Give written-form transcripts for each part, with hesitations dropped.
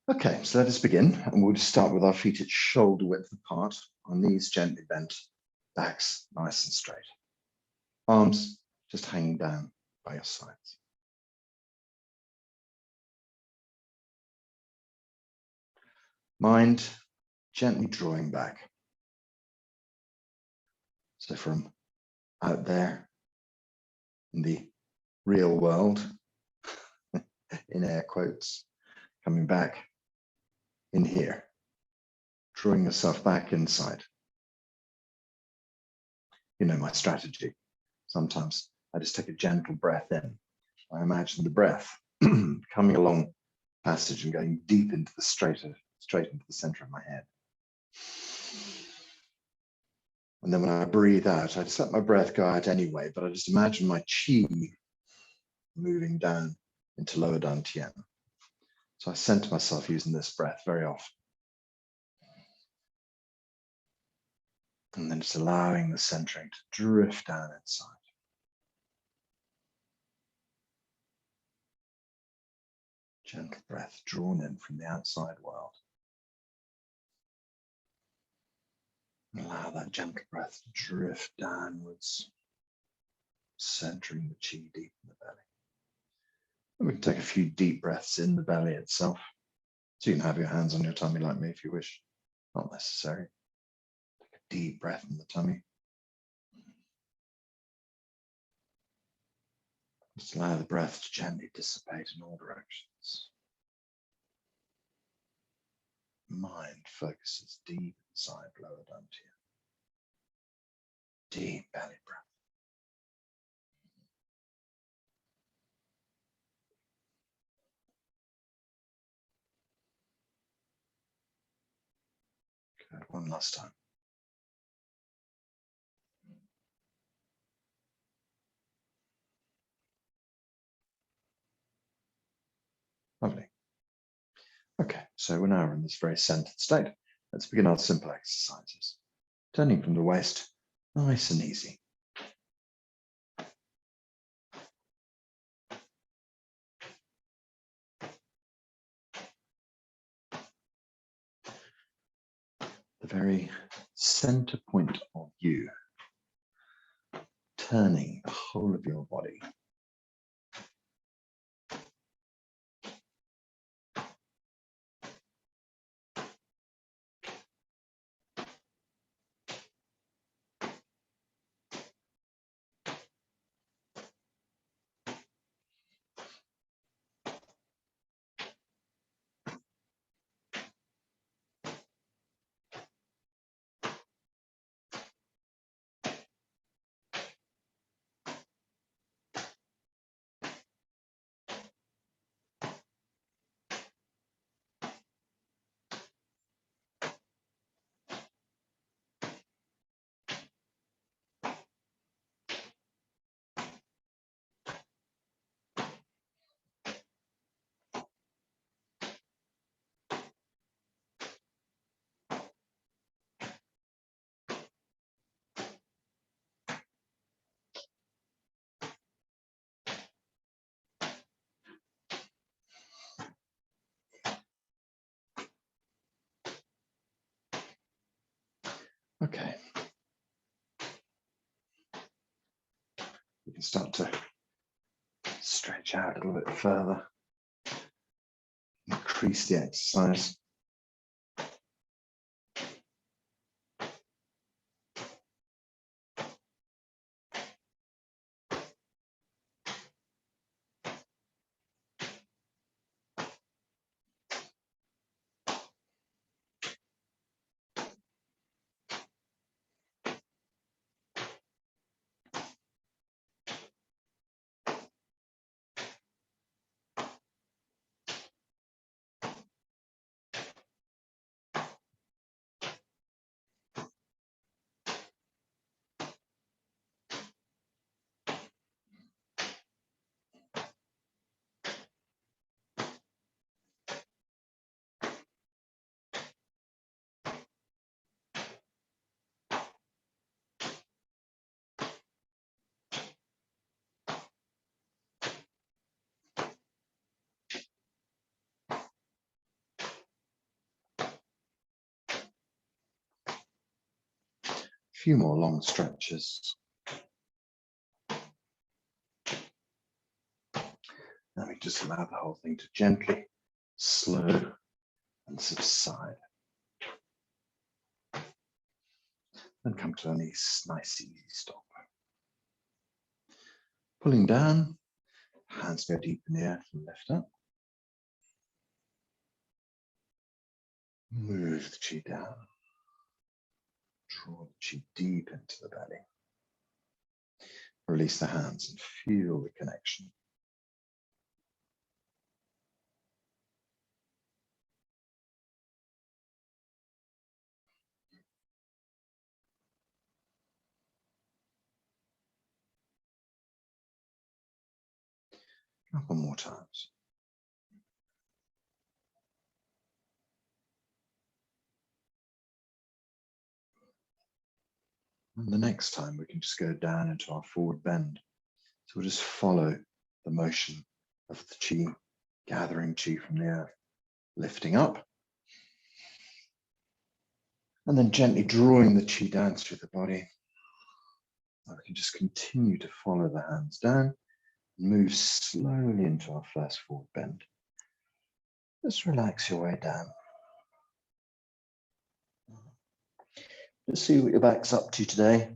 Okay, so let us begin, and we'll just start with our feet at shoulder width apart, our knees gently bent, backs nice and straight. Arms just hanging down by your sides. Mind gently drawing back. So from out there in the real world, in air quotes, coming back in here, drawing yourself back inside. You know my strategy. Sometimes I just take a gentle breath in. I imagine the breath coming along passage and going deep into the straight into the center of my head. And then when I breathe out, I just let my breath go out anyway, but I just imagine my chi moving down into lower dantian. So I center myself using this breath very often. And then just allowing the centering to drift down inside. Gentle breath drawn in from the outside world. Allow that gentle breath to drift downwards, centering the chi deep in the belly. And we can take a few deep breaths in the belly itself. So you can have your hands on your tummy like me if you wish. Not necessary. Take a deep breath in the tummy. Just allow the breath to gently dissipate in all directions. Mind focuses deep inside lower dantian. Deep belly breath. Good, one last time. Lovely. Okay, so we're now in this very centered state. Let's begin our simple exercises. Turning from the waist, nice and easy. The very center point of you, turning the whole of your body. Okay. You can start to stretch out a little bit further. Increase the exercise. few more long stretches. Now we just allow the whole thing to gently slow and subside. Then come to a nice easy stop. Pulling down, hands go deep in the earth and lift up. Move the chi down. Draw the chi deep into the belly. Release the hands and feel the connection. A couple more times. And the next time we can just go down into our forward bend. So we'll just follow the motion of the chi, gathering chi from the earth, lifting up, and then gently drawing the chi down through the body. And we can just continue to follow the hands down and move slowly into our first forward bend. Just relax your way down. Just see what your back's up to today,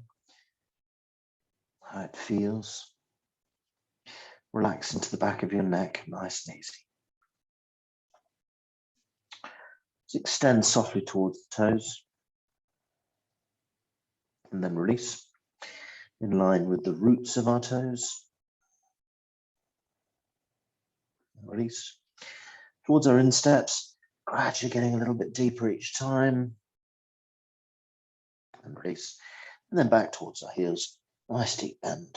how it feels. Relax into the back of your neck, nice and easy. Just extend softly towards the toes, and then release in line with the roots of our toes. Release towards our insteps, gradually getting a little bit deeper each time. And release, and then back towards our heels, nice deep bend.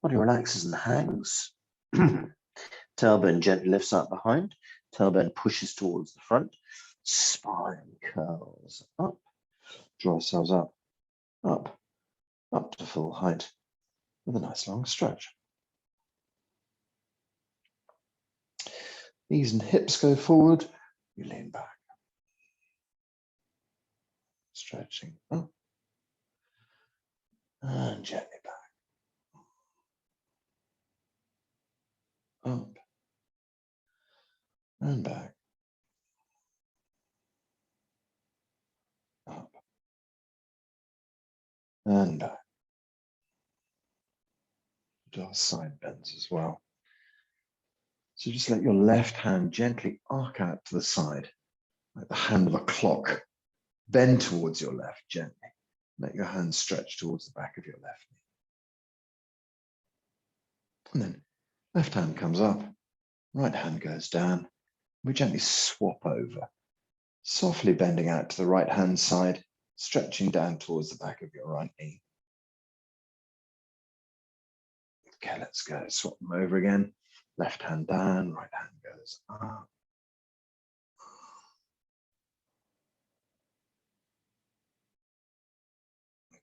Body relaxes and hangs. Tailbone gently lifts up behind, tailbone pushes towards the front, spine curls up, draw ourselves up to full height with a nice long stretch. Knees and hips go forward, you lean back. Stretching up and gently back. Up and back. Up and back. Do our side bends as well. So just let your left hand gently arc out to the side, like the hand of a clock. Bend towards your left gently. Let your hand stretch towards the back of your left knee. And then left hand comes up, right hand goes down. We gently swap over, softly bending out to the right hand side, stretching down towards the back of your right knee. Okay, let's go. Swap them over again. Left hand down, right hand goes up.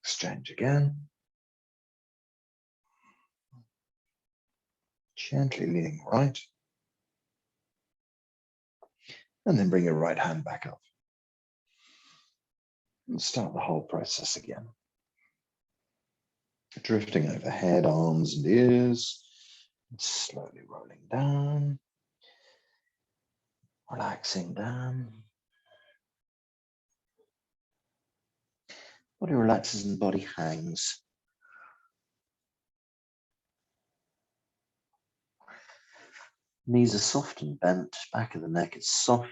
Exchange again. Gently leaning right. And then bring your right hand back up. And start the whole process again. Drifting overhead, arms and ears. Slowly rolling down. Relaxing down. Body relaxes and body hangs. Knees are soft and bent, back of the neck is soft.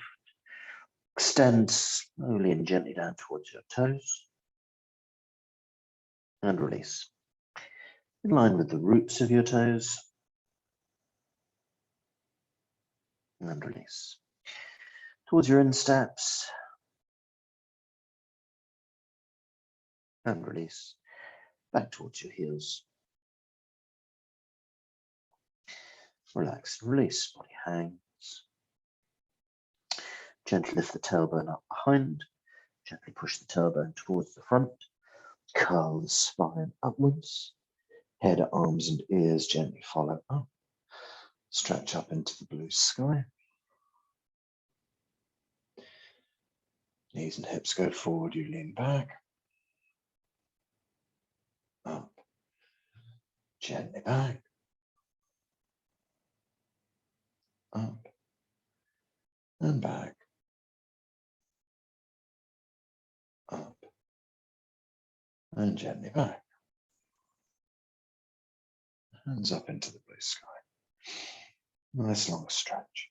Extend slowly and gently down towards your toes. And release. In line with the roots of your toes. And release. Towards your insteps. And release. Back towards your heels. Relax and release, body hangs. Gently lift the tailbone up behind. Gently push the tailbone towards the front. Curl the spine upwards. Head, arms and ears gently follow up. Stretch up into the blue sky. Knees and hips go forward, you lean back. Up. Gently back. Up. And back. Up. And gently back. Hands up into the blue sky. Nice long stretch.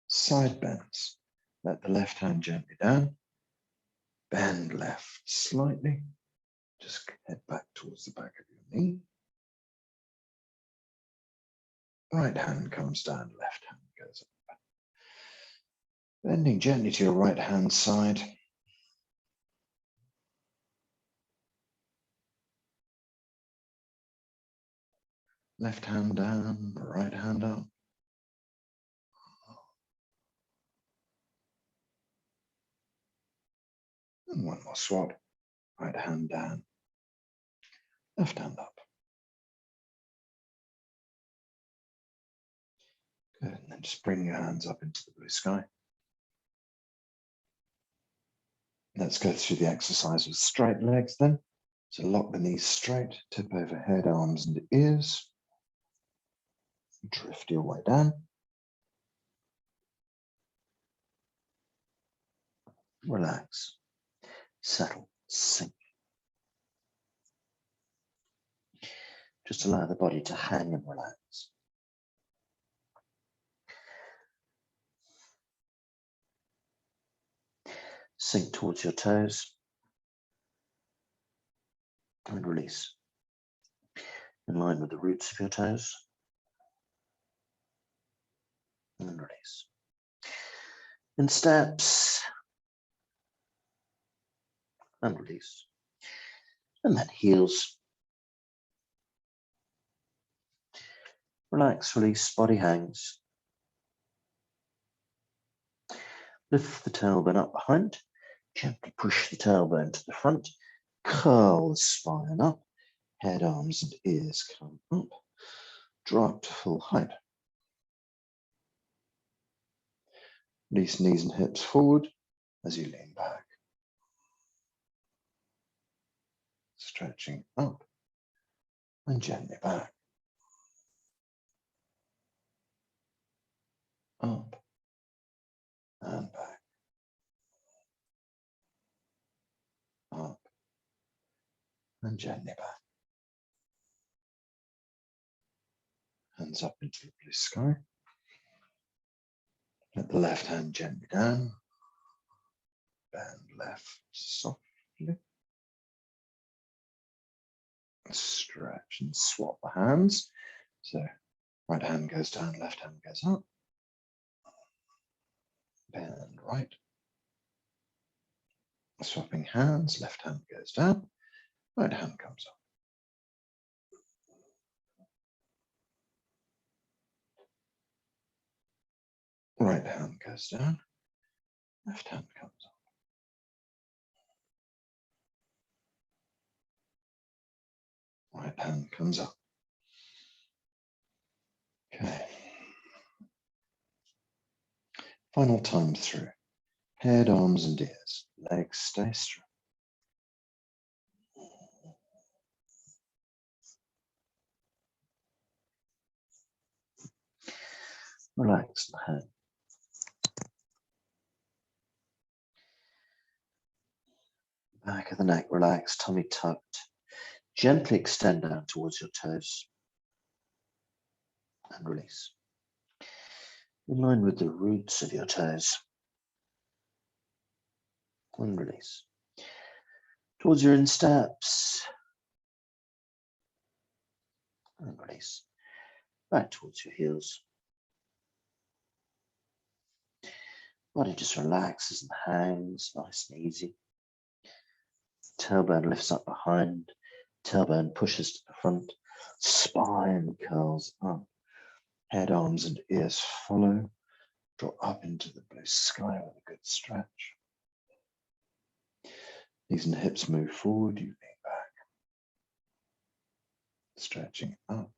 Side bends. Let the left hand gently down. Bend left slightly. Just head back towards the back of your knee. Right hand comes down, left hand goes up. Bending gently to your right hand side. Left hand down, right hand up. And one more swap. Right hand down, left hand up. Good, and then just bring your hands up into the blue sky. Let's go through the exercise with straight legs then. So lock the knees straight, tip over head, arms and ears. Drift your way down. Relax, settle, sink. Just allow the body to hang and relax. Sink towards your toes and release. In line with the roots of your toes and release. In steps and release. And then heels. Relax, release, body hangs. Lift the tailbone up behind. Gently push the tailbone to the front. Curl the spine up. Head, arms and ears come up. Drop to full height. Release knees and hips forward as you lean back. Stretching up and gently back. Up and back. Up and gently back. Hands up into the blue sky. Let the left hand gently down. Bend left softly. Stretch and swap the hands. So right hand goes down, left hand goes up. Bend right. Swapping hands, left hand goes down, right hand comes up. Right hand goes down, left hand comes up. Right hand comes up. Okay. Final time through. Head, arms and ears. Legs stay straight. Relax the head. Back of the neck relaxed, tummy tucked. Gently extend down towards your toes and release. In line with the roots of your toes and release. Towards your insteps and release. Back towards your heels. Body just relaxes and hangs, nice and easy. Tailbone lifts up behind. Tailbone pushes to the front. Spine curls up. Head, arms and ears follow. Draw up into the blue sky with a good stretch. Knees and hips move forward, you lean back. Stretching up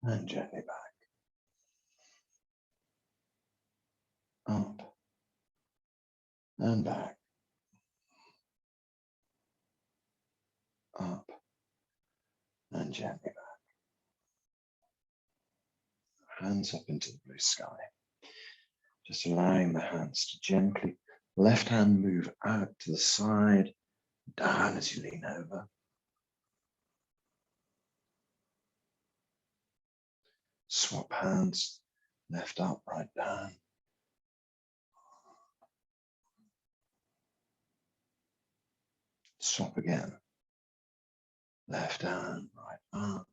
and gently back. Up and back, up and gently back. Hands up into the blue sky. Just allowing the hands to gently, left hand move out to the side, down as you lean over. Swap hands, left up, right down. Swap again. Left down, right up.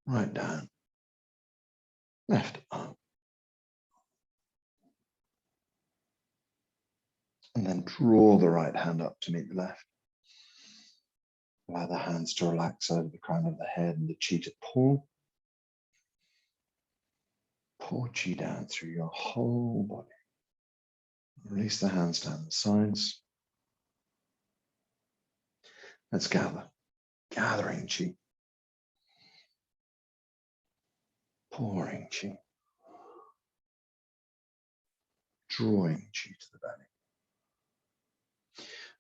Right down. Left up. And then draw the right hand up to meet the left. Allow the hands to relax over the crown of the head and the chi to pull. Pour chi down through your whole body. Release the hands down the sides. Let's gather. Gathering chi. Pouring chi. Drawing chi to the belly.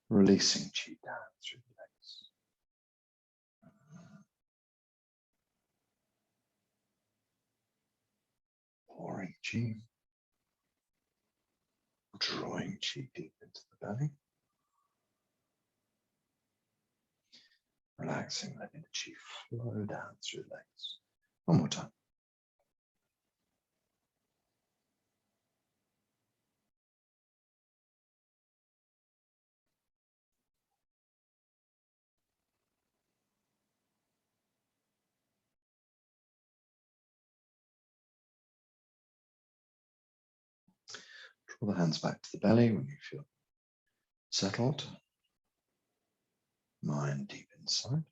Releasing chi down through the legs. Pouring chi. Drawing chi deep into the belly. Relaxing, letting the chi flow down through the legs. One more time. Draw the hands back to the belly when you feel settled. Mind deep inside.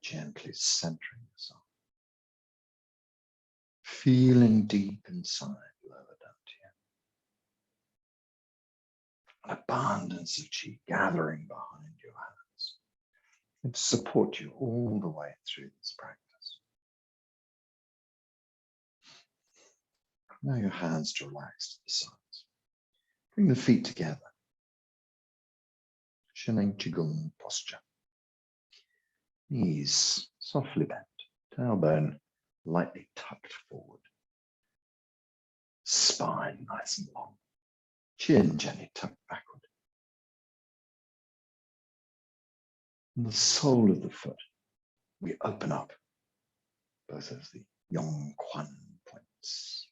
Gently centering yourself. Feeling deep inside lower dantian. An abundance of chi gathering behind your hands. And to support you all the way through this practice. Now your hands to relax to the sides. Bring the feet together. Shineng Qigong posture. Knees softly bent, tailbone lightly tucked forward. Spine nice and long. Chin gently tucked backward. And the sole of the foot, we open up both of the Yong Quan points.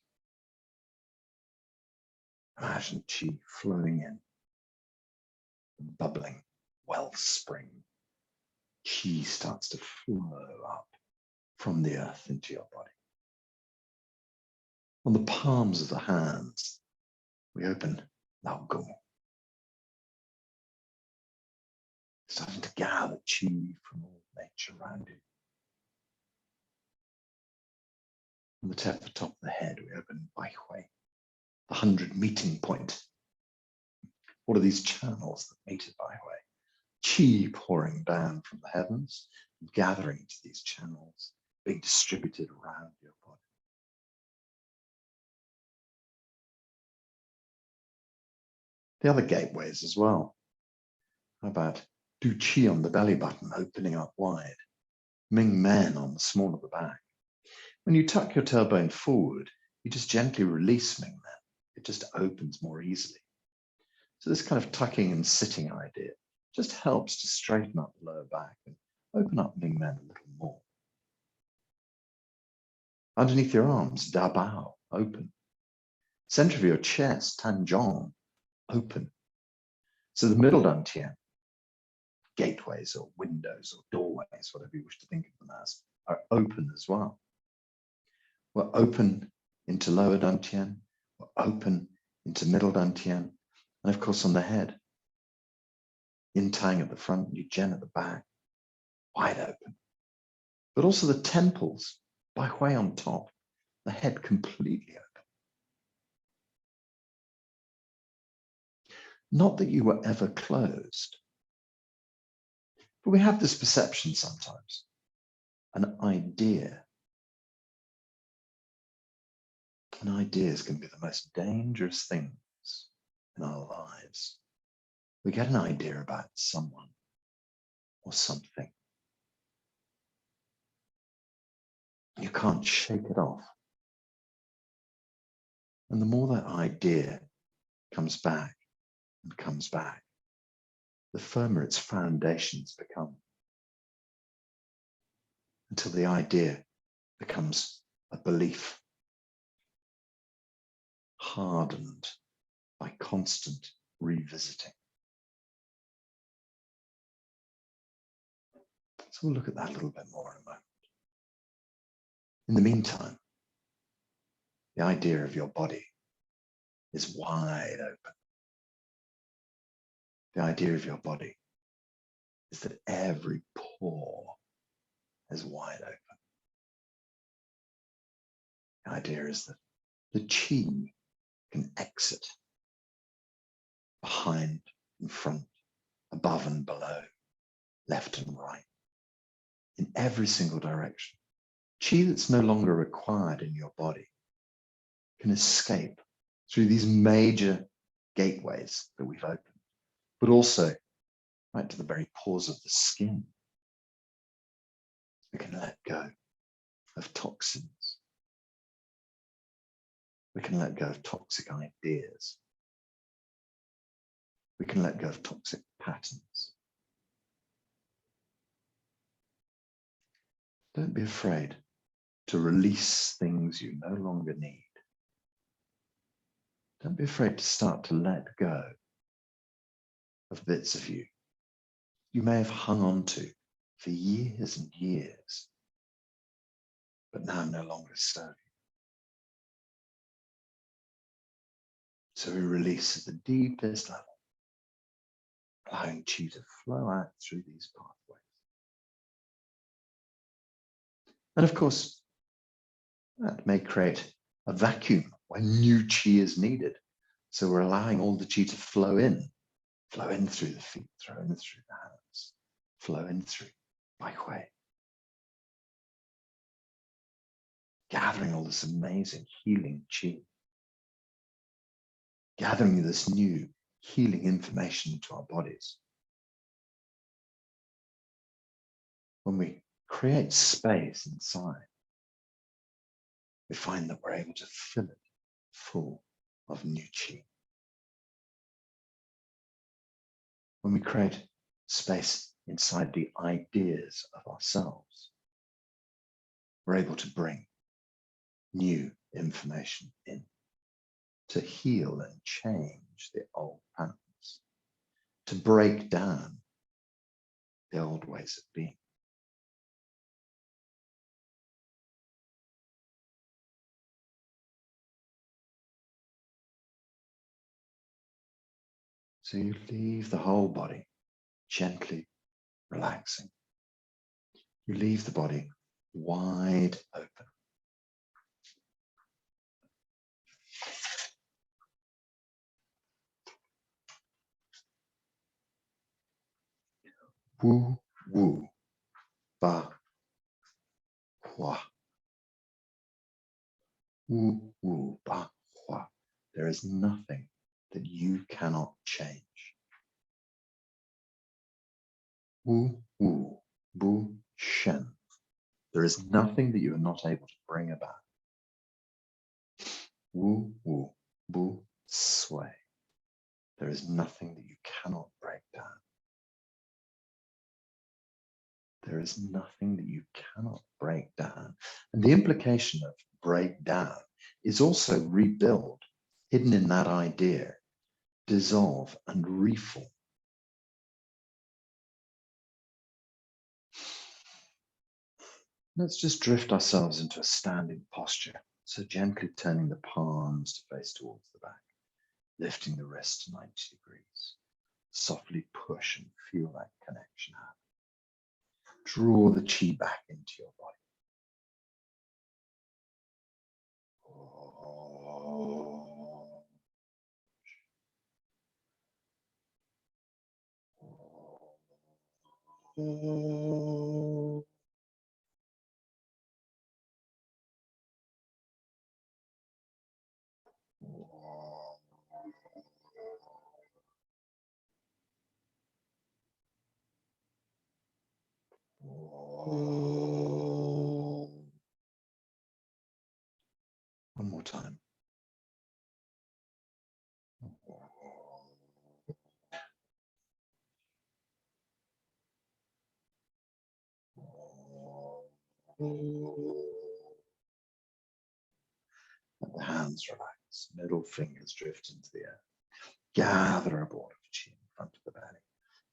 Imagine chi flowing in, bubbling wellspring. Chi starts to flow up from the earth into your body. On the palms of the hands, we open Lao Gong. Starting to gather chi from all nature around you. On the top of the head, we open Bai Hui, the 100 meeting point. What are these channels that meet at Bai Hui? Chi pouring down from the heavens, gathering to these channels, being distributed around your body. The other gateways as well. How about Du Chi on the belly button, opening up wide. Ming Men on the small of the back. When you tuck your tailbone forward, you just gently release Ming Men. It just opens more easily. So this kind of tucking and sitting idea just helps to straighten up the lower back and open up Ming Men a little more. Underneath your arms, Da Bao, open. Center of your chest, Tan Zhong, open. So the middle dantian, gateways or windows or doorways, whatever you wish to think of them as, are open as well. We're open into lower dantian, we're open into middle dantian, and of course on the head. Yin Tang at the front, Yu Zhen at the back, wide open. but also the temples by way on top, the head completely open. Not that you were ever closed, but we have this perception sometimes, an idea. And ideas can be the most dangerous things in our lives. We get an idea about someone or something. You can't shake it off. And the more that idea comes back and comes back, the firmer its foundations become, until the idea becomes a belief, hardened by constant revisiting. So we'll look at that a little bit more in a moment. In the meantime, the idea of your body is wide open. The idea of your body is that every pore is wide open. The idea is that the chi can exit behind and front, above and below, left and right, in every single direction. Chi that's no longer required in your body can escape through these major gateways that we've opened, but also right to the very pores of the skin. We can let go of toxins. We can let go of toxic ideas. We can let go of toxic patterns. Don't be afraid to release things you no longer need. Don't be afraid to start to let go of bits of you you may have hung on to for years and years, but now no longer serve you. So we release at the deepest level, allowing chi to flow out through these pathways. And of course, that may create a vacuum where new chi is needed. So we're allowing all the chi to flow in through the feet, flow in through the hands, flow in through by way. Gathering all this amazing healing chi, gathering this new healing information into our bodies. When we create space inside, we find that we're able to fill it full of new chi. When we create space inside the ideas of ourselves, we're able to bring new information in to heal and change the old patterns, to break down the old ways of being. So you leave the whole body gently relaxing. You leave the body wide open. Wu, wu, ba, hua. Wu, wu, ba, hua. There is nothing that you cannot change. Wu, wu, bu, shen. There is nothing that you are not able to bring about. Wu, wu, bu, sway. There is nothing that you cannot break down. There is nothing that you cannot break down. And the implication of break down is also rebuild, hidden in that idea, dissolve and reform. Let's just drift ourselves into a standing posture. So gently turning the palms to face towards the back, lifting the wrists to 90 degrees. Softly push and feel that connection out. Draw the chi back into your body. One more time. Let the hands relax, middle fingers drift into the air. Gather a ball of chi in front of the belly.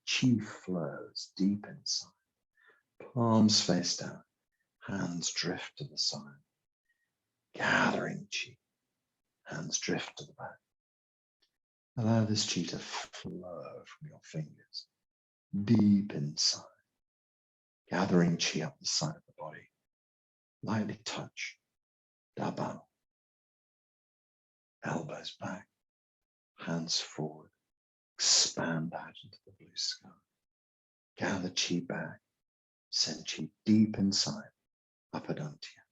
Chi flows deep inside. Palms face down, hands drift to the side. Gathering chi, hands drift to the back. Allow this chi to flow from your fingers, deep inside. Gathering chi up the side of the body. Lightly touch, dabao. Elbows back, hands forward. Expand out into the blue sky. Gather chi back. Send chi deep inside, upper dantian.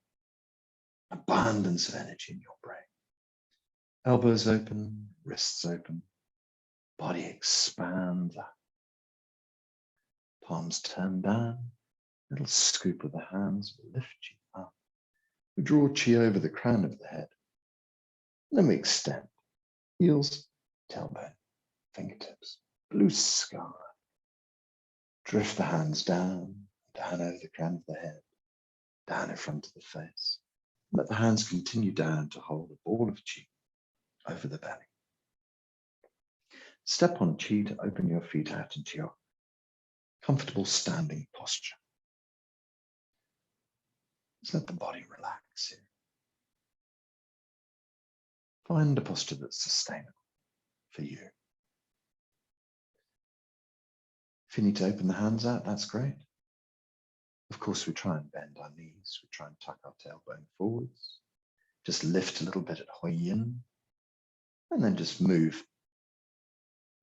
Abundance of energy in your brain. Elbows open, wrists open. Body expands up. Palms turn down. Little scoop of the hands will lift you up. We draw chi over the crown of the head. And then we extend. Heels, tailbone, fingertips, blue sky. Drift the hands down over the crown of the head, down in front of the face. Let the hands continue down to hold a ball of chi over the belly. Step on chi to open your feet out into your comfortable standing posture. Just let the body relax here. Find a posture that's sustainable for you. If you need to open the hands out, that's great. Of course, we try and bend our knees. We try and tuck our tailbone forwards. Just lift a little bit at Hui Yin. And then just move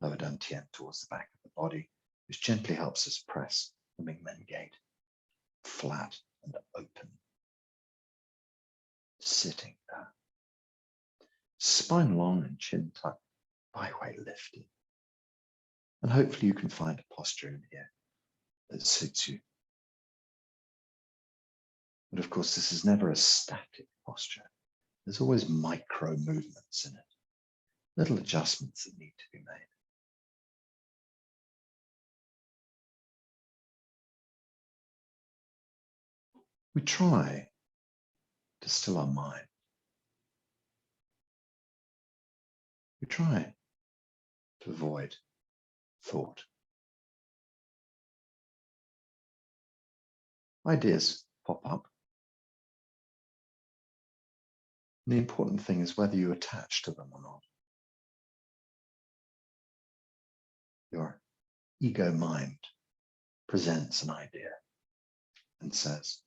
lower dantian towards the back of the body, which gently helps us press the Mingmen gate flat and open. Sitting down. Spine long and chin tucked, Bai Hui lifted. And hopefully you can find a posture in here that suits you. But of course, this is never a static posture. There's always micro movements in it, little adjustments that need to be made. We try to still our mind. We try to avoid thought. Ideas pop up. And the important thing is whether you attach to them or not. Your ego mind presents an idea and says,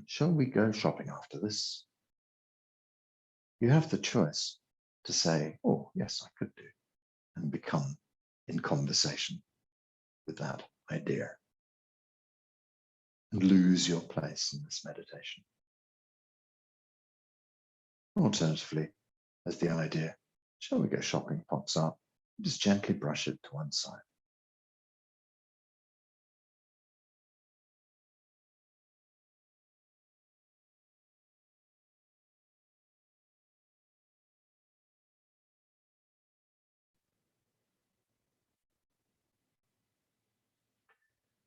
shall we go shopping after this? You have the choice to say, oh, yes, I could do, and become in conversation with that idea and lose your place in this meditation. Alternatively, as the idea, shall we go shopping, pops up, just gently brush it to one side.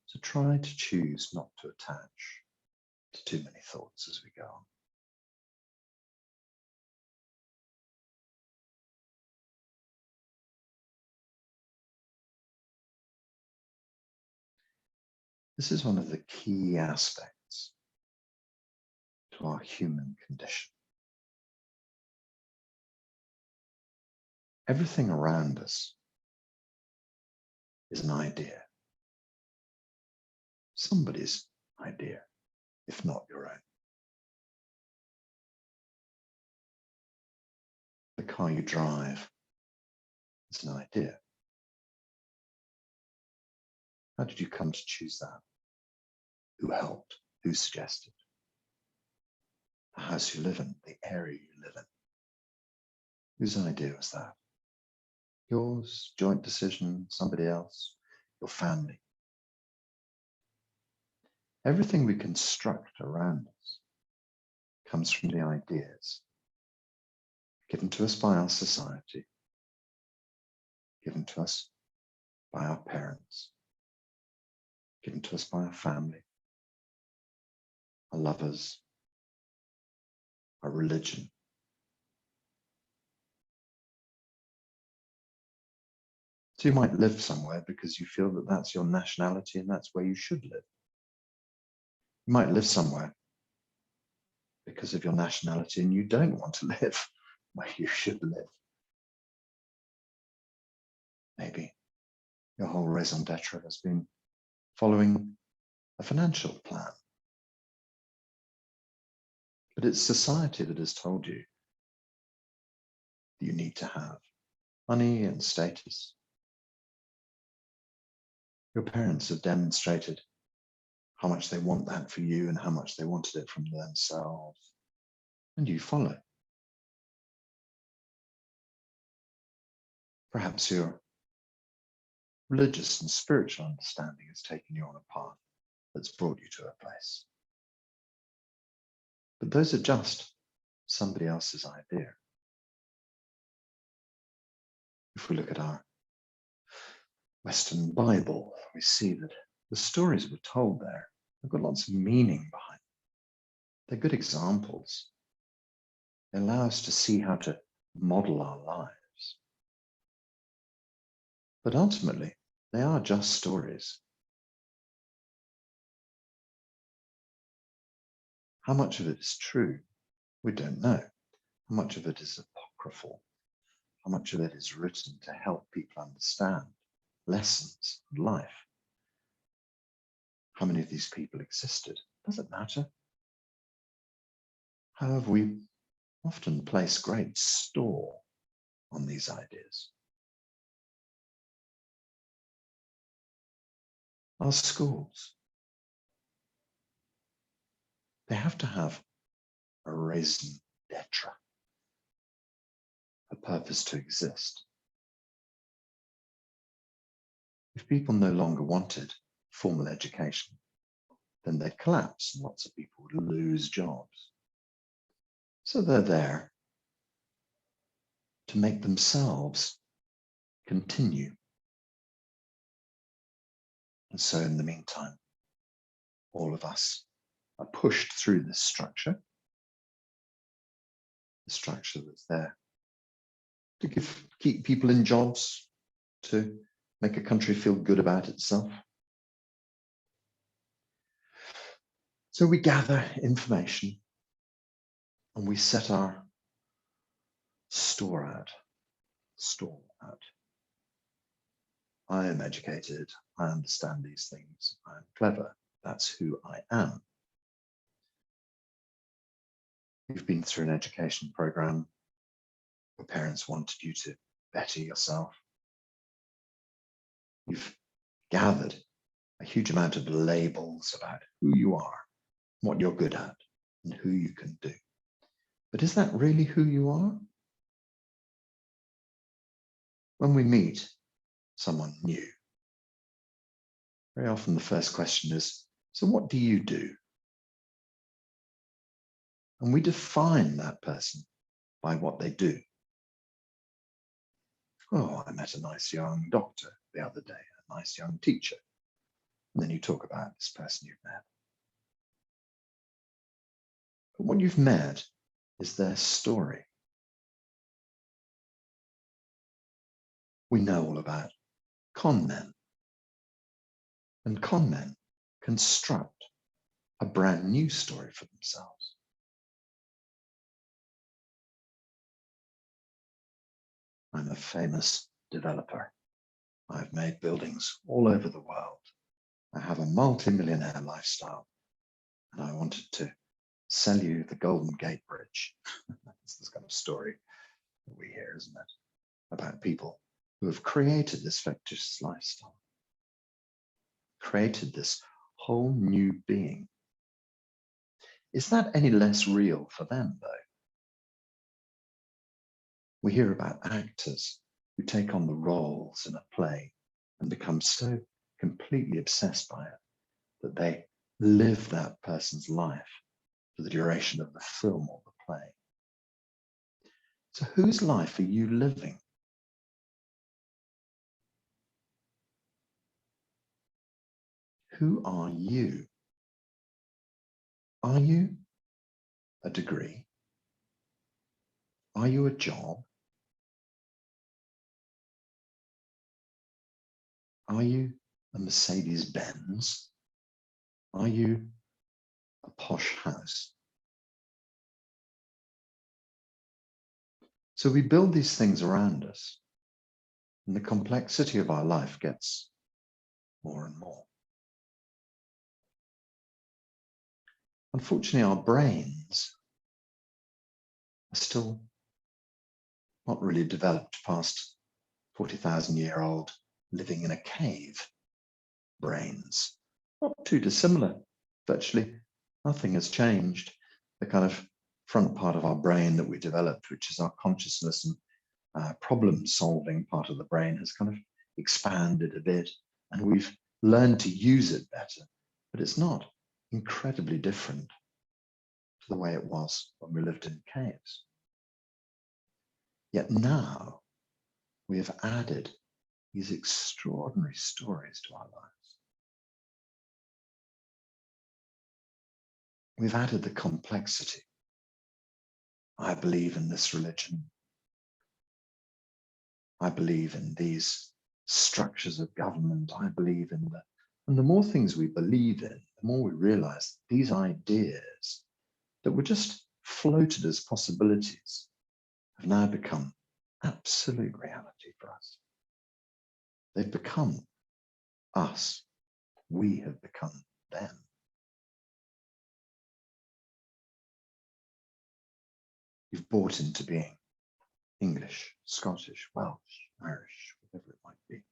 So try to choose not to attach to too many thoughts as we go on. This is one of the key aspects to our human condition. Everything around us is an idea. Somebody's idea, if not your own. The car you drive is an idea. How did you come to choose that? Who helped? Who suggested? The house you live in, the area you live in. Whose idea was that? Yours, joint decision, somebody else, your family. Everything we construct around us comes from the ideas given to us by our society, given to us by our parents, given to us by our family, our lovers, our religion. So you might live somewhere because you feel that that's your nationality and that's where you should live. You might live somewhere because of your nationality and you don't want to live where you should live. Maybe your whole raison d'etre has been following a financial plan. But it's society that has told you that you need to have money and status. Your parents have demonstrated how much they want that for you and how much they wanted it from themselves. And you follow. Perhaps your religious and spiritual understanding has taken you on a path that's brought you to a place. But those are just somebody else's idea. If we look at our Western Bible, we see that the stories we're told there have got lots of meaning behind them. They're good examples. They allow us to see how to model our lives. But ultimately, they are just stories. How much of it is true, we don't know. How much of it is apocryphal? How much of it is written to help people understand lessons of life? How many of these people existed? Doesn't matter. However, we often place great store on these ideas. Our schools, they have to have a raison d'etre, a purpose to exist. If people no longer wanted formal education, then they'd collapse and lots of people would lose jobs. So they're there to make themselves continue. And so in the meantime, all of us are pushed through this structure, the structure that's there to keep people in jobs, to make a country feel good about itself. So we gather information and we set our store out. I am educated, I understand these things, I'm clever, that's who I am. You've been through an education program, your parents wanted you to better yourself. You've gathered a huge amount of labels about who you are, what you're good at, and who you can do. But is that really who you are? When we meet someone new, very often the first question is, so what do you do? And we define that person by what they do. Oh, I met a nice young doctor the other day, a nice young teacher. And then you talk about this person you've met. But what you've met is their story. We know all about con men. And con men construct a brand new story for themselves. I'm a famous developer. I've made buildings all over the world. I have a multi-millionaire lifestyle, and I wanted to sell you the Golden Gate Bridge. That's this kind of story that we hear, isn't it? About people who have created this fictitious lifestyle, created this whole new being. Is that any less real for them, though? We hear about actors who take on the roles in a play and become so completely obsessed by it that they live that person's life for the duration of the film or the play. So whose life are you living? Who are you? Are you a degree? Are you a job? Are you a Mercedes Benz? Are you a posh house? So we build these things around us, and the complexity of our life gets more and more. Unfortunately, our brains are still not really developed past 40,000-year-old living in a cave brains. Not too dissimilar. Virtually nothing has changed. The kind of front part of our brain that we developed, which is our consciousness and problem-solving part of the brain, has kind of expanded a bit, and we've learned to use it better. But it's not incredibly different to the way it was when we lived in caves. Yet now we have added these extraordinary stories to our lives. We've added the complexity. I believe in this religion. I believe in these structures of government. I believe in the, and the more things we believe in, the more we realize these ideas that were just floated as possibilities have now become absolute reality for us. They've become us. We have become them. You've bought into being English, Scottish, Welsh, Irish, whatever it might be.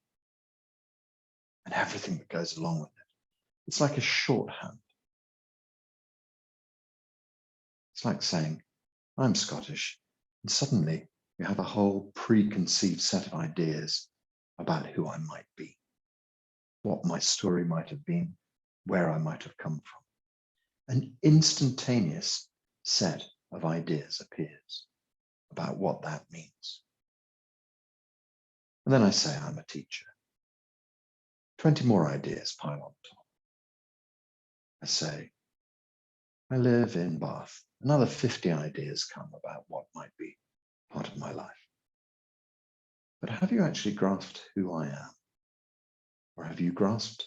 And everything that goes along with it. It's like a shorthand. It's like saying, I'm Scottish, and suddenly you have a whole preconceived set of ideas about who I might be, what my story might have been, where I might have come from. An instantaneous set of ideas appears about what that means. And then I say I'm a teacher. 20 more ideas pile on top. I say, I live in Bath. Another 50 ideas come about what might be part of my life. But have you actually grasped who I am? Or have you grasped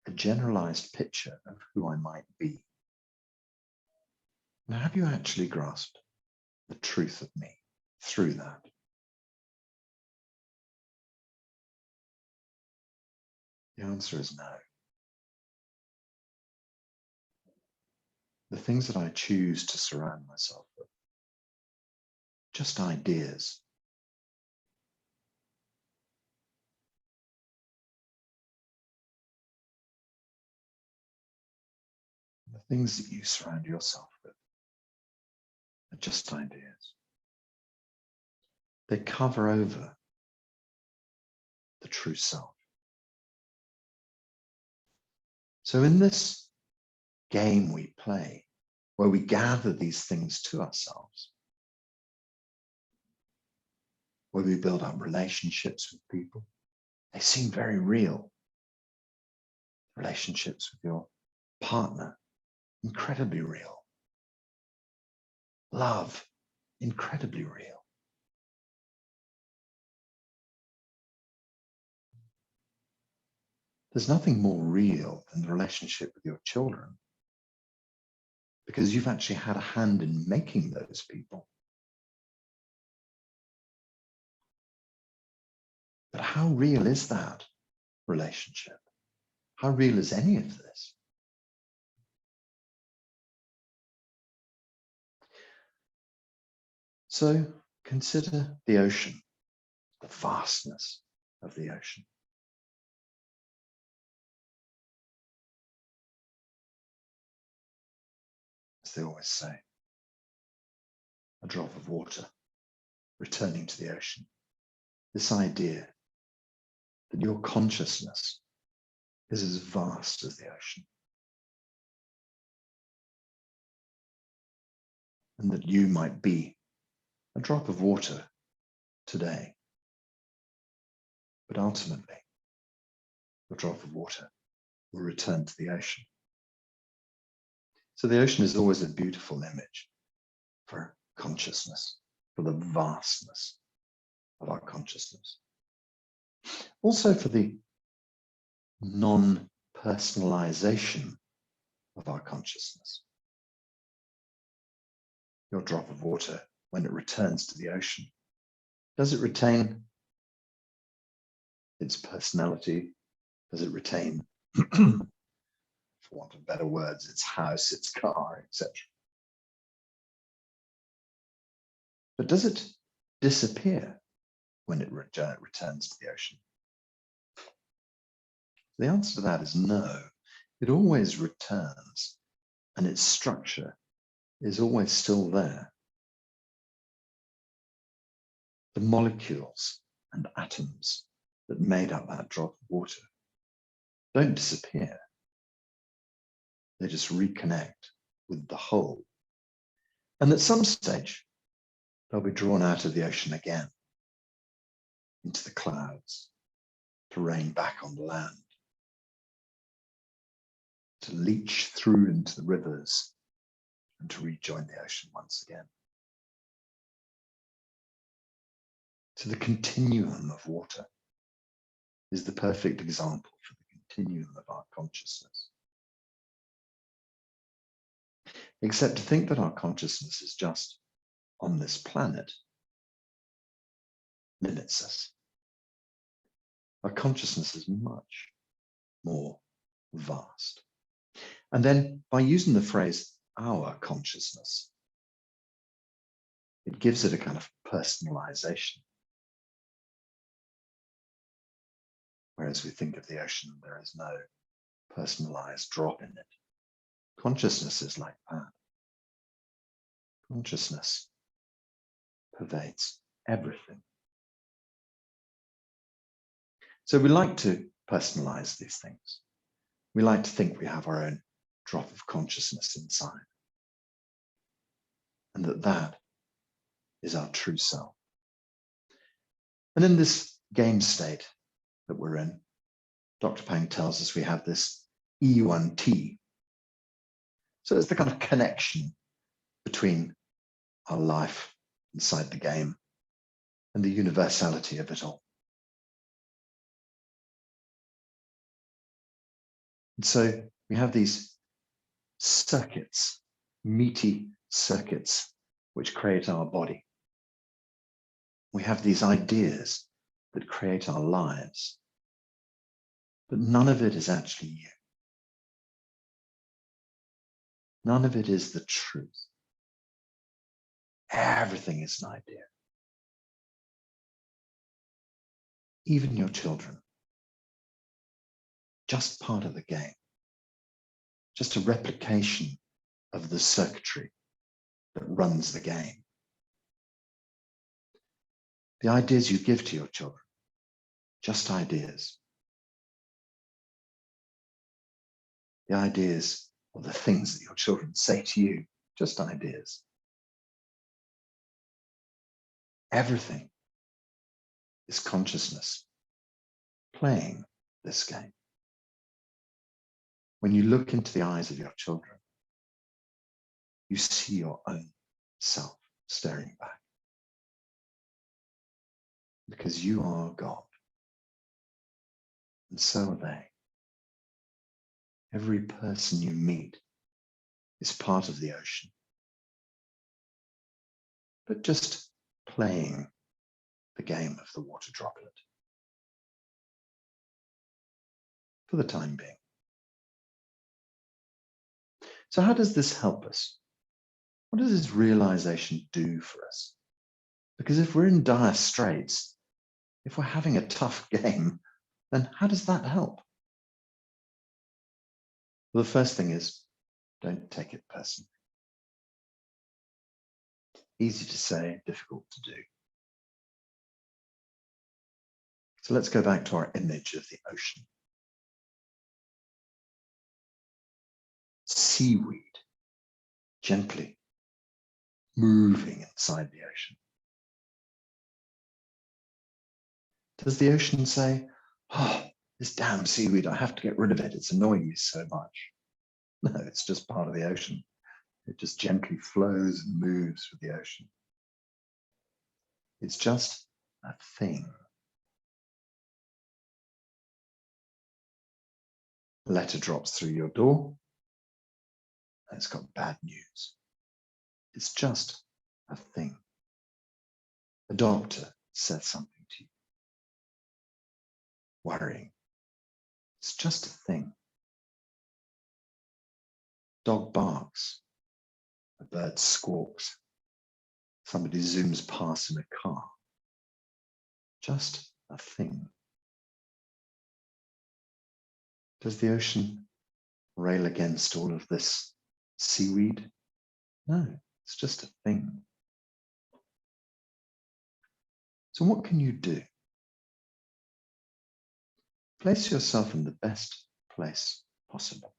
a generalized picture of who I might be? And have you actually grasped the truth of me through that? The answer is no. The things that I choose to surround myself with, just ideas. The things that you surround yourself with are just ideas. They cover over the true self. So in this game we play, where we gather these things to ourselves, where we build up relationships with people, they seem very real. Relationships with your partner, incredibly real. Love, incredibly real. There's nothing more real than the relationship with your children, because you've actually had a hand in making those people. But how real is that relationship? How real is any of this? So consider the ocean, the vastness of the ocean. As they always say, a drop of water returning to the ocean. This idea that your consciousness is as vast as the ocean, and that you might be a drop of water today, but ultimately the drop of water will return to the ocean. So the ocean is always a beautiful image for consciousness, for the vastness of our consciousness. Also for the non-personalization of our consciousness. Your drop of water, when it returns to the ocean, does it retain its personality? Does it retain, for want of better words, its house, its car, etc.? But does it disappear when it returns to the ocean? The answer to that is no. It always returns, and its structure is always still there. The molecules and atoms that made up that drop of water don't disappear. They just reconnect with the whole. And at some stage, they'll be drawn out of the ocean again, into the clouds, to rain back on the land, to leach through into the rivers, and to rejoin the ocean once again. So the continuum of water is the perfect example for the continuum of our consciousness. Except to think that our consciousness is just on this planet limits us. Our consciousness is much more vast. And then by using the phrase our consciousness, it gives it a kind of personalization. Whereas we think of the ocean, there is no personalized drop in it. Consciousness is like that. Consciousness pervades everything. So we like to personalize these things. We like to think we have our own drop of consciousness inside, and that is our true self. And in this game state that we're in, Dr. Pang tells us we have this E1T. So it's the kind of connection between our life inside the game and the universality of it all. And so we have these circuits, meaty circuits, which create our body. We have these ideas that create our lives, but none of it is actually you. None of it is the truth. Everything is an idea. Even your children. Just part of the game. Just a replication of the circuitry that runs the game. The ideas you give to your children, just ideas. The ideas or the things that your children say to you, just ideas. Everything is consciousness playing this game. When you look into the eyes of your children, you see your own self staring back. Because you are God. And so are they. Every person you meet is part of the ocean. But just playing the game of the water droplet. For the time being. So how does this help us? What does this realization do for us? Because if we're in dire straits, if we're having a tough game, then how does that help? Well, the first thing is, don't take it personally. Easy to say, difficult to do. So let's go back to our image of the ocean. Seaweed gently moving inside the ocean. Does the ocean say, oh, this damn seaweed, I have to get rid of it, it's annoying me so much? No, it's just part of the ocean. It just gently flows and moves with the ocean. It's just a thing. A letter drops through your door, and it's got bad news. It's just a thing. A doctor says something to you. Worrying. It's just a thing. Dog barks. A bird squawks. Somebody zooms past in a car. Just a thing. Does the ocean rail against all of this seaweed? No, it's just a thing. So what can you do? Place yourself in the best place possible.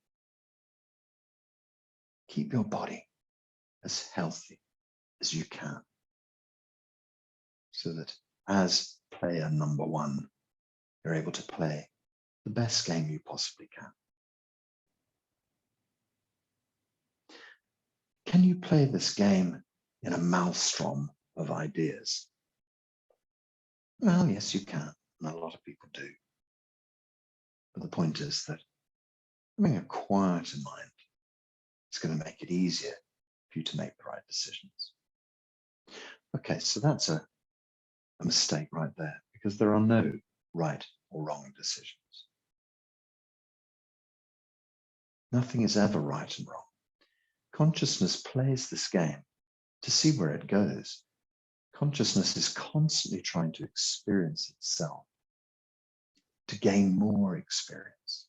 Keep your body as healthy as you can, so that as player number one, you're able to play the best game you possibly can. Can you play this game in a maelstrom of ideas? Well, yes, you can, and a lot of people do. But the point is that having a quieter mind is going to make it easier for you to make the right decisions. Okay, so that's a mistake right there, because there are no right or wrong decisions. Nothing is ever right and wrong. Consciousness plays this game to see where it goes. Consciousness is constantly trying to experience itself, to gain more experience.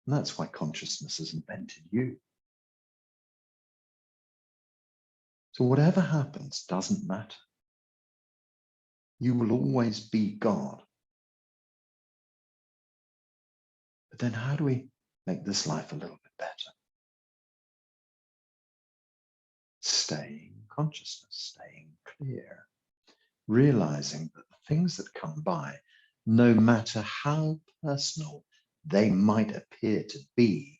And that's why consciousness has invented you. So whatever happens doesn't matter. You will always be God. But then how do we make this life a little bit better? Staying consciousness, staying clear, realizing that the things that come by, no matter how personal they might appear to be,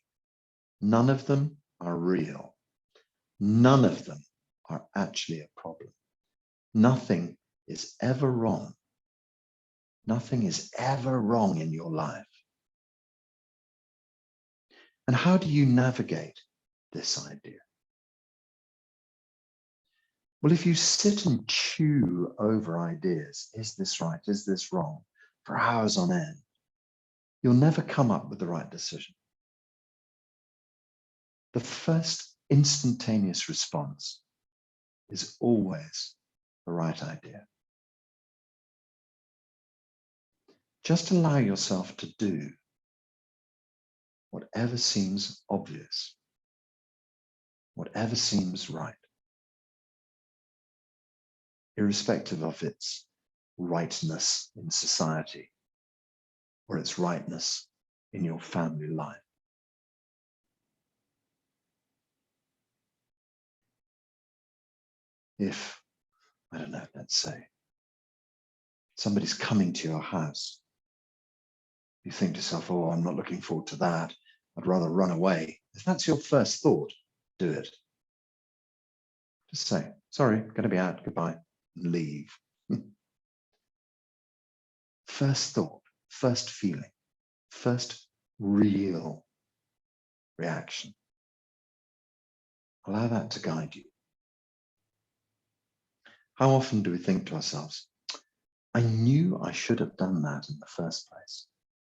none of them are real. None of them are actually a problem. Nothing is ever wrong. Nothing is ever wrong in your life. And how do you navigate this idea? Well, if you sit and chew over ideas, is this right? Is this wrong? For hours on end, you'll never come up with the right decision. The first instantaneous response is always the right idea. Just allow yourself to do whatever seems obvious, whatever seems right, irrespective of its rightness in society or its rightness in your family life. If, I don't know, let's say, somebody's coming to your house, you think to yourself, oh, I'm not looking forward to that. I'd rather run away. If that's your first thought, do it. Just say, sorry, going to be out, goodbye, and leave. First thought, first feeling, first real reaction. Allow that to guide you. How often do we think to ourselves, I knew I should have done that in the first place.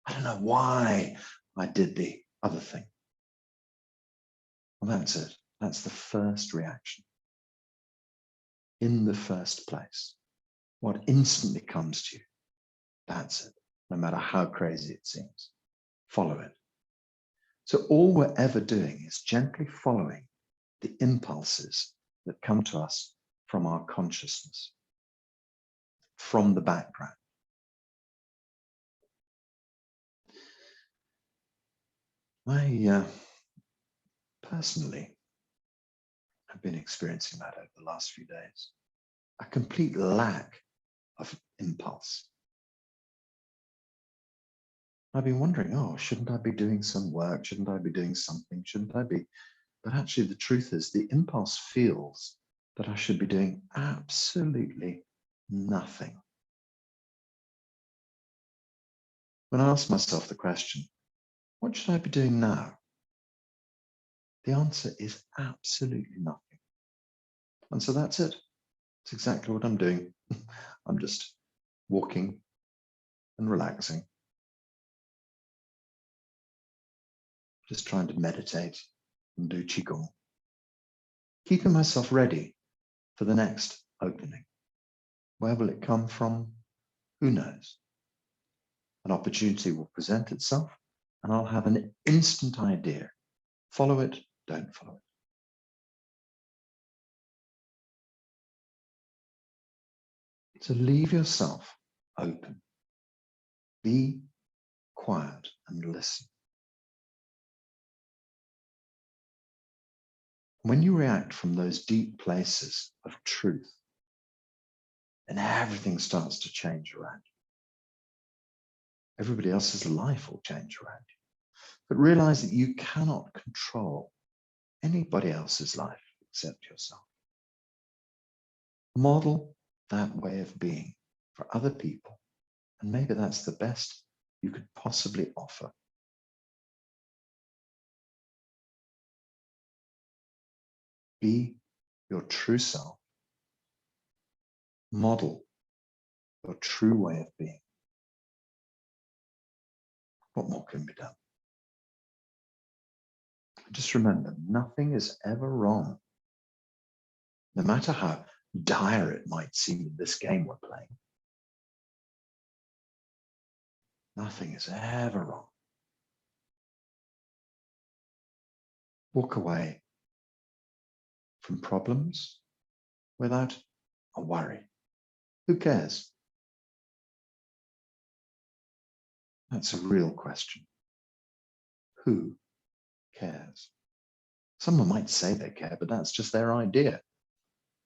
I don't know why I did the other thing. Well, that's it. That's the first reaction. in the first place. What instantly comes to you, that's it, no matter how crazy it seems. Follow it. So all we're ever doing is gently following the impulses that come to us from our consciousness, from the background. I personally have been experiencing that over the last few days, a complete lack of impulse. I've been wondering, oh, shouldn't I be doing some work? Shouldn't I be doing something? Shouldn't I be? But actually, the truth is, the impulse feels that I should be doing absolutely nothing. When I ask myself the question, what should I be doing now? The answer is absolutely nothing. And so that's it. It's exactly what I'm doing. I'm just walking and relaxing, just trying to meditate and do Qigong, keeping myself ready for the next opening. Where will it come from? Who knows? An opportunity will present itself and I'll have an instant idea. Follow it, don't follow it. So leave yourself open. Be quiet and listen. When you react from those deep places of truth, then everything starts to change around you. Everybody else's life will change around you. But realize that you cannot control anybody else's life except yourself. Model that way of being for other people, and maybe that's the best you could possibly offer. Be your true self. Model your true way of being. What more can be done? Just remember, nothing is ever wrong. No matter how dire it might seem in this game we're playing, nothing is ever wrong. Walk away from problems without a worry. Who cares? That's a real question. Who cares? Someone might say they care, but that's just their idea.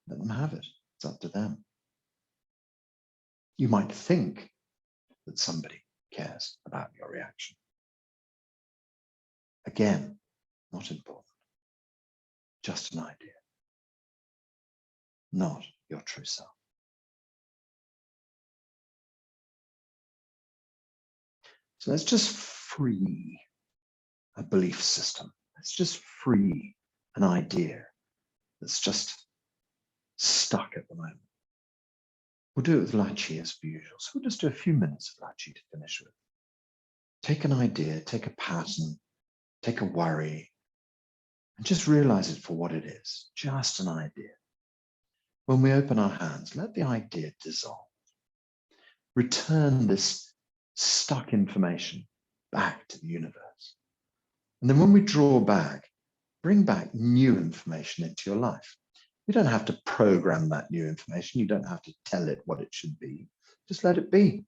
Let them have it. It's up to them. You might think that somebody cares about your reaction. Again, not important. Just an idea. Not your true self. So let's just free a belief system. Let's just free an idea that's just stuck at the moment. We'll do it with Lai Chi as per usual. So we'll just do a few minutes of Lai Chi to finish with. Take an idea, take a pattern, take a worry, and just realize it for what it is, just an idea. When we open our hands, let the idea dissolve. Return this stuck information back to the universe. And then when we draw back, bring back new information into your life. You don't have to program that new information. You don't have to tell it what it should be. Just let it be.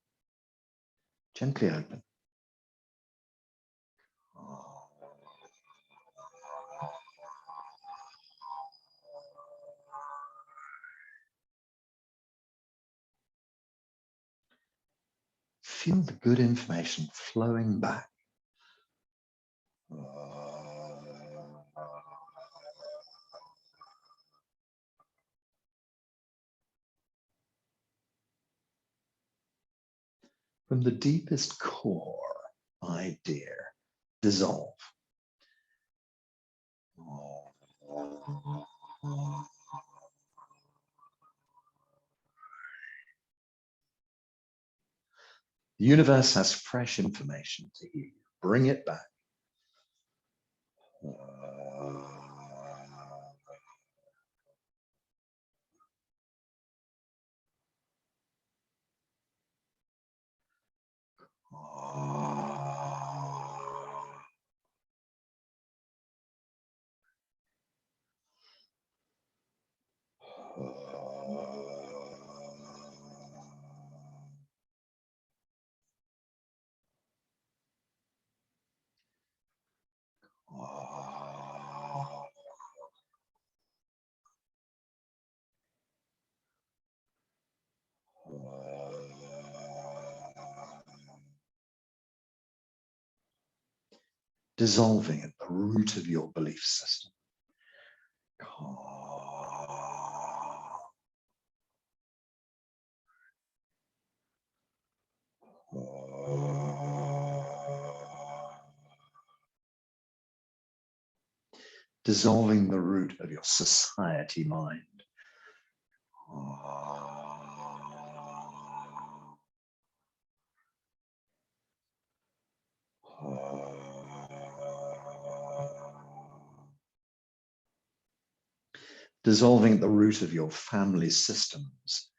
Gently open. Feel the good information flowing back. From the deepest core idea, dissolve. The universe has fresh information to you. Bring it back. dissolving at the root of your belief system. Dissolving the root of your society mind. Dissolving at the root of your family systems.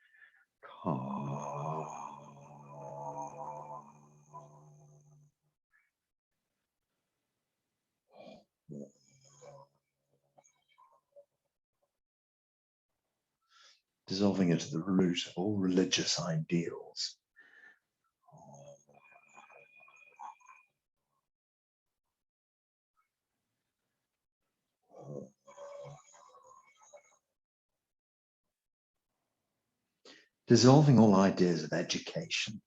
Dissolving into the root of all religious ideals. Dissolving all ideas of education.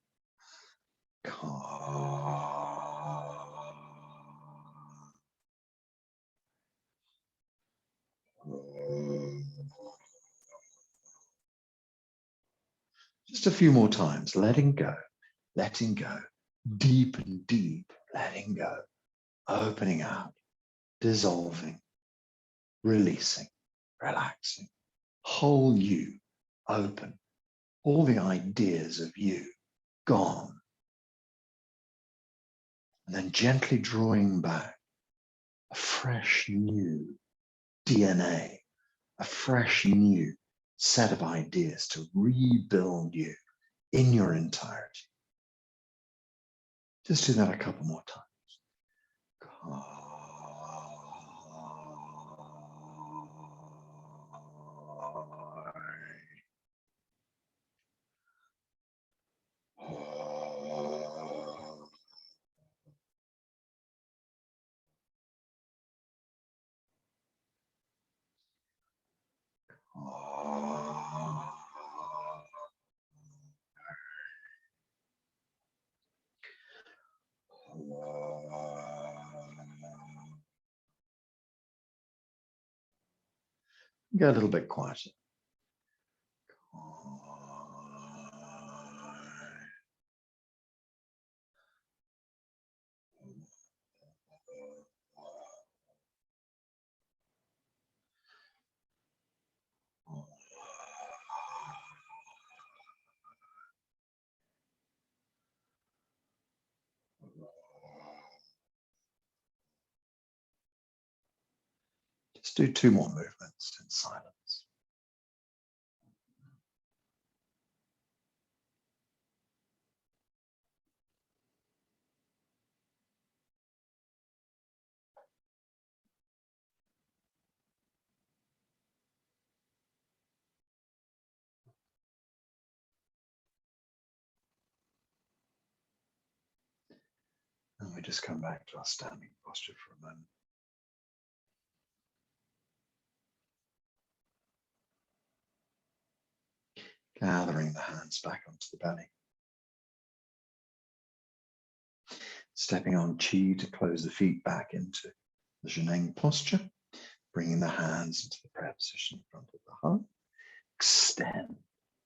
Just a few more times, letting go, deep and deep, letting go, opening out, dissolving, releasing, relaxing, whole you, open, all the ideas of you, gone. And then gently drawing back a fresh new DNA, a fresh new set of ideas to rebuild you in your entirety. Just do that a couple more times. Get a little bit quieter. Just do 2 more movements in silence. And we just come back to our standing posture for a moment. Gathering the hands back onto the belly. Stepping on chi to close the feet back into the Zheneng posture. Bringing the hands into the prayer position in front of the heart. Extend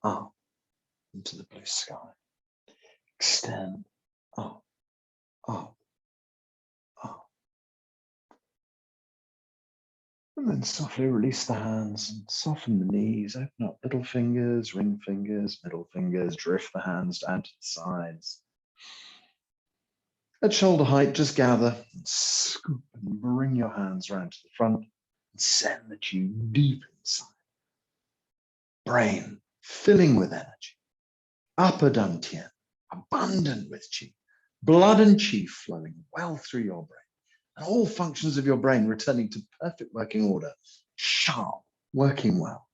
up into the blue sky. Extend up, up, up. And then softly release the hands and soften the knees. Open up little fingers, ring fingers, middle fingers. Drift the hands down to the sides. At shoulder height, just gather and scoop and bring your hands around to the front and send the chi deep inside. Brain filling with energy. Upper dantian, abundant with chi. Blood and chi flowing well through your brain. And all functions of your brain returning to perfect working order. Sharp, working well.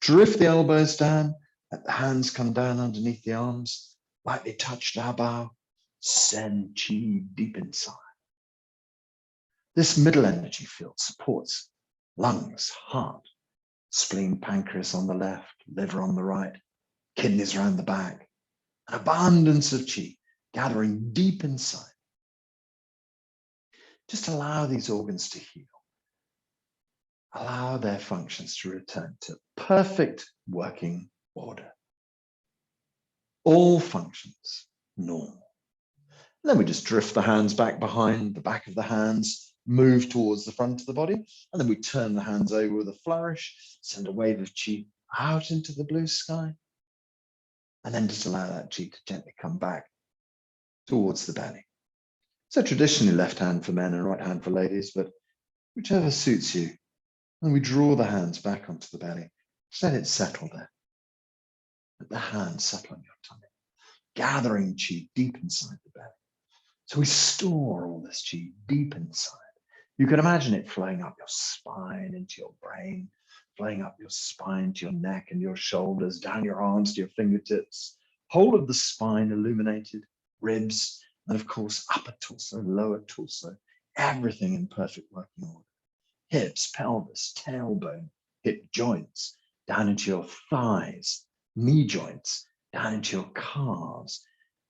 Drift the elbows down. Let the hands come down underneath the arms. Lightly touch Dabao. Send chi deep inside. This middle energy field supports lungs, heart, spleen, pancreas on the left, liver on the right, kidneys around the back. An abundance of chi gathering deep inside. Just allow these organs to heal. Allow their functions to return to perfect working order. All functions normal. And then we just drift the hands back behind the back of the hands, move towards the front of the body, and then we turn the hands over with a flourish, send a wave of chi out into the blue sky, and then just allow that chi to gently come back towards the belly. So traditionally left hand for men and right hand for ladies, but whichever suits you. And we draw the hands back onto the belly. Just let it settle there. Let the hands settle on your tummy, gathering chi deep inside the belly. So we store all this chi deep inside. You can imagine it flowing up your spine into your brain, flowing up your spine to your neck and your shoulders, down your arms to your fingertips, whole of the spine illuminated, ribs, and of course, upper torso, lower torso, everything in perfect working order. Hips, pelvis, tailbone, hip joints, down into your thighs, knee joints, down into your calves,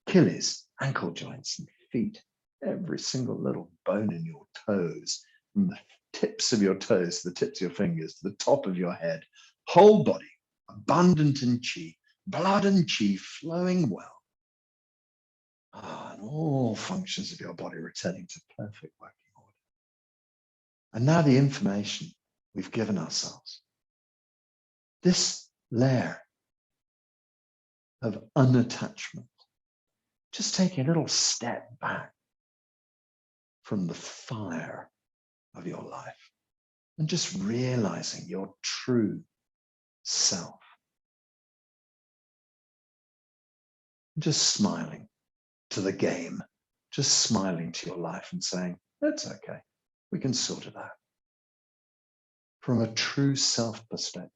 Achilles, ankle joints, and feet. Every single little bone in your toes, from the tips of your toes to the tips of your fingers to the top of your head, whole body, abundant in chi, blood and chi flowing well. And all functions of your body returning to perfect working order. And now the information we've given ourselves. This layer of unattachment, just taking a little step back from the fire of your life and just realizing your true self. Just smiling to the game, just smiling to your life and saying, that's okay, we can sort it out. From a true self perspective,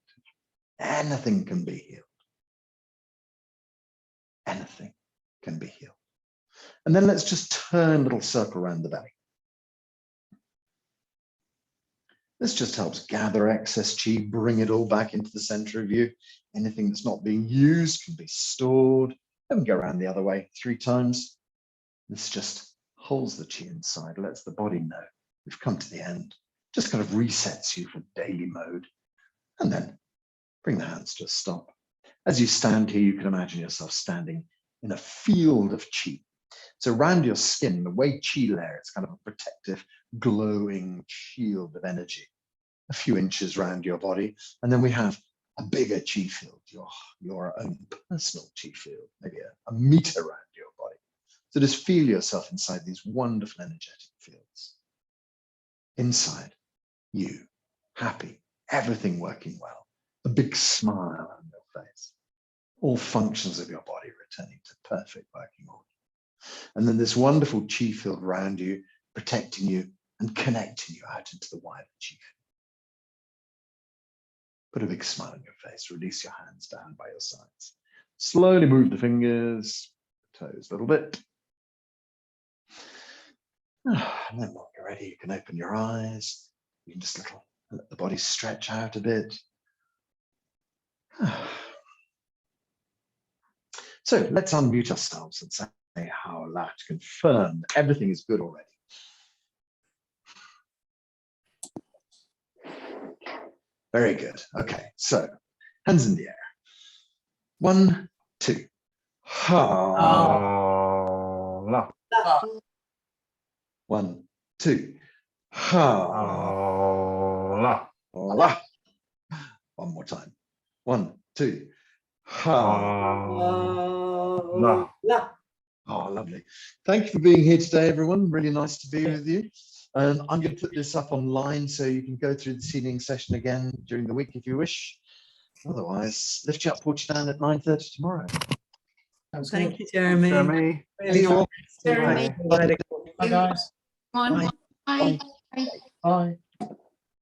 anything can be healed. Anything can be healed. And then let's just turn a little circle around the belly. This just helps gather excess chi, bring it all back into the center of you. Anything that's not being used can be stored. And go around the other way 3 times. This just holds the chi inside, lets the body know we've come to the end. Just kind of resets you for daily mode. And then bring the hands to a stop. As you stand here, you can imagine yourself standing in a field of chi. So around your skin, the way chi layer, it's kind of a protective, glowing shield of energy, a few inches around your body. And then we have a bigger chi field, your own personal chi field, maybe a meter around your body. So just feel yourself inside these wonderful energetic fields. Inside, you, happy, everything working well, a big smile on your face, all functions of your body returning to perfect working order. And then this wonderful chi field around you, protecting you and connecting you out into the wider chi field. Put a big smile on your face, release your hands down by your sides. Slowly move the fingers, toes a little bit. And then when you're ready, you can open your eyes. You can just let the body stretch out a bit. So let's unmute ourselves and say how loud to confirm that everything is good already. Very good. Okay, so hands in the air. 1, 2. Ha. 1, 2. Ha. La. One more time. 1, 2. Ha. La. Oh, lovely. Thank you for being here today, everyone. Really nice to be with you. I'm going to put this up online so you can go through the seating session again during the week if you wish. Otherwise, lift you up, put you down at 9:30 tomorrow. Thank you, Jeremy. Really nice. Jeremy. Bye, guys. Bye. Bye.